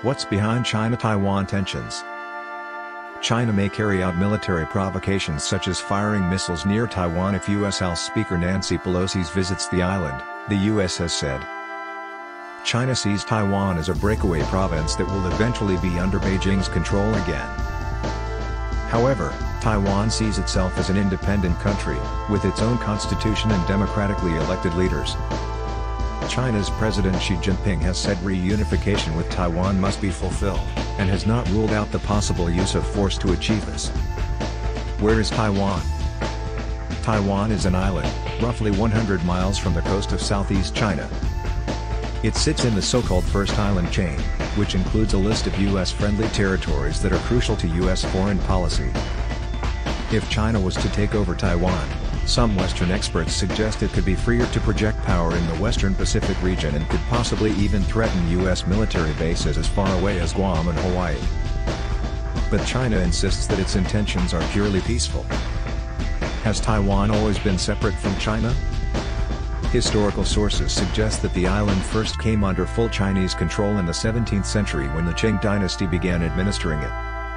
What's behind China-Taiwan tensions? China may carry out military provocations such as firing missiles near Taiwan if U.S. House Speaker Nancy Pelosi visits the island, the U.S. has said. China sees Taiwan as a breakaway province that will eventually be under Beijing's control again. However, Taiwan sees itself as an independent country, with its own constitution and democratically elected leaders. China's President Xi Jinping has said reunification with Taiwan must be fulfilled, and has not ruled out the possible use of force to achieve this. Where is Taiwan? Taiwan is an island, roughly 100 miles from the coast of southeast China. It sits in the so-called First Island Chain, which includes a list of U.S.-friendly territories that are crucial to U.S. foreign policy. If China was to take over Taiwan, some Western experts suggest it could be freer to project power in the Western Pacific region and could possibly even threaten U.S. military bases as far away as Guam and Hawaii. But China insists that its intentions are purely peaceful. Has Taiwan always been separate from China? Historical sources suggest that the island first came under full Chinese control in the 17th century when the Qing dynasty began administering it.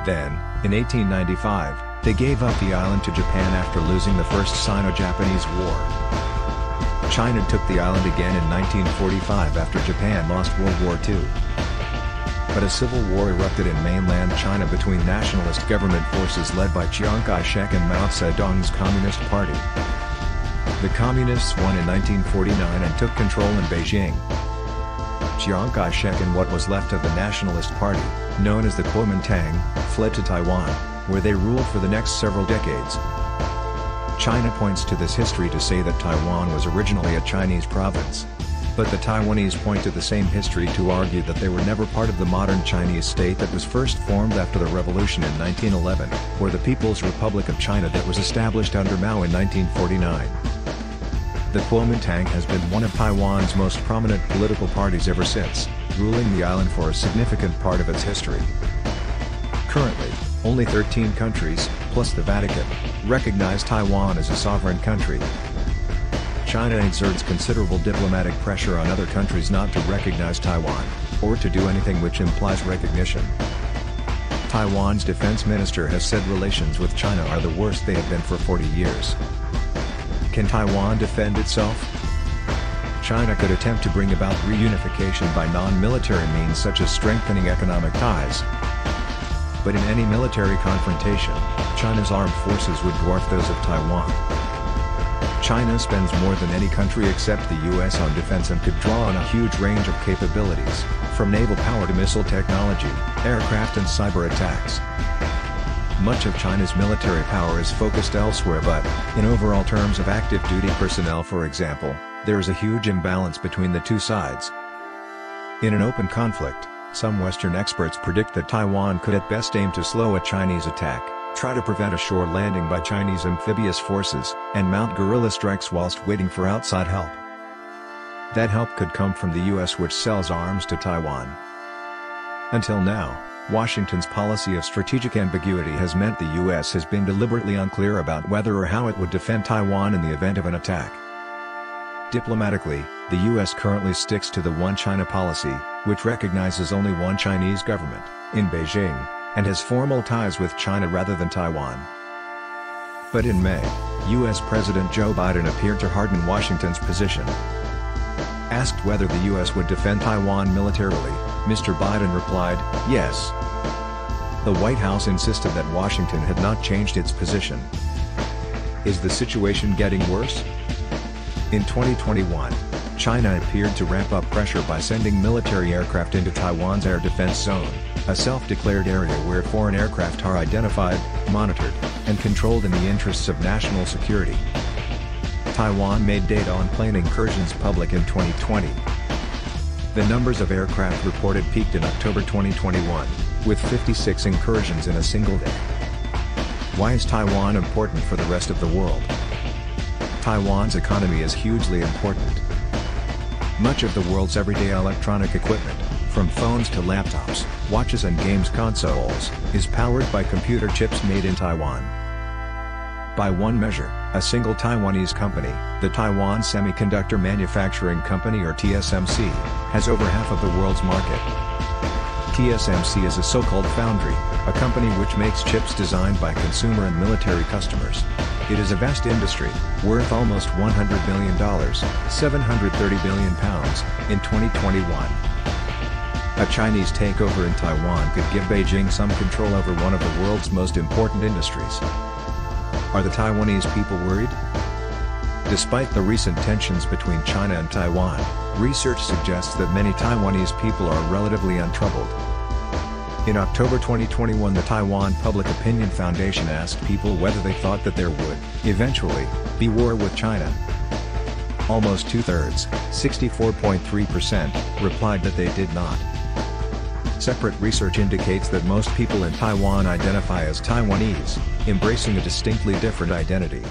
Then, in 1895, they gave up the island to Japan after losing the First Sino-Japanese War. China took the island again in 1945 after Japan lost World War II. But a civil war erupted in mainland China between nationalist government forces led by Chiang Kai-shek and Mao Zedong's Communist Party. The Communists won in 1949 and took control in Beijing. Chiang Kai-shek and what was left of the Nationalist Party, known as the Kuomintang, fled to Taiwan, where they ruled for the next several decades. China points to this history to say that Taiwan was originally a Chinese province. But the Taiwanese point to the same history to argue that they were never part of the modern Chinese state that was first formed after the revolution in 1911, or the People's Republic of China that was established under Mao in 1949. The Kuomintang has been one of Taiwan's most prominent political parties ever since, ruling the island for a significant part of its history. Currently, only 13 countries, plus the Vatican, recognize Taiwan as a sovereign country. China exerts considerable diplomatic pressure on other countries not to recognize Taiwan, or to do anything which implies recognition. Taiwan's defense minister has said relations with China are the worst they have been for 40 years. Can Taiwan defend itself? China could attempt to bring about reunification by non-military means such as strengthening economic ties. But in any military confrontation, China's armed forces would dwarf those of Taiwan. China spends more than any country except the US on defense and could draw on a huge range of capabilities, from naval power to missile technology, aircraft and cyber attacks. Much of China's military power is focused elsewhere, but, in overall terms of active duty personnel for example, there is a huge imbalance between the two sides. In an open conflict, some Western experts predict that Taiwan could at best aim to slow a Chinese attack, try to prevent a shore landing by Chinese amphibious forces, and mount guerrilla strikes whilst waiting for outside help. That help could come from the US, which sells arms to Taiwan. Until now, Washington's policy of strategic ambiguity has meant the US has been deliberately unclear about whether or how it would defend Taiwan in the event of an attack. Diplomatically, the US currently sticks to the One China policy, which recognizes only one Chinese government, in Beijing, and has formal ties with China rather than Taiwan. But in May, US President Joe Biden appeared to harden Washington's position. Asked whether the US would defend Taiwan militarily, Mr. Biden replied, "Yes." The White House insisted that Washington had not changed its position. Is the situation getting worse? In 2021, China appeared to ramp up pressure by sending military aircraft into Taiwan's air defense zone, a self-declared area where foreign aircraft are identified, monitored, and controlled in the interests of national security. Taiwan made data on plane incursions public in 2020. The numbers of aircraft reported peaked in October 2021, with 56 incursions in a single day. Why is Taiwan important for the rest of the world? Taiwan's economy is hugely important. Much of the world's everyday electronic equipment, from phones to laptops, watches and games consoles, is powered by computer chips made in Taiwan. By one measure, a single Taiwanese company, the Taiwan Semiconductor Manufacturing Company or TSMC, has over half of the world's market. TSMC is a so-called foundry, a company which makes chips designed by consumer and military customers. It is a vast industry, worth almost $100 billion, £730 billion, in 2021. A Chinese takeover in Taiwan could give Beijing some control over one of the world's most important industries. Are the Taiwanese people worried? Despite the recent tensions between China and Taiwan, research suggests that many Taiwanese people are relatively untroubled. In October 2021, the Taiwan Public Opinion Foundation asked people whether they thought that there would, eventually, be war with China. Almost two-thirds, 64.3%, replied that they did not. Separate research indicates that most people in Taiwan identify as Taiwanese, embracing a distinctly different identity.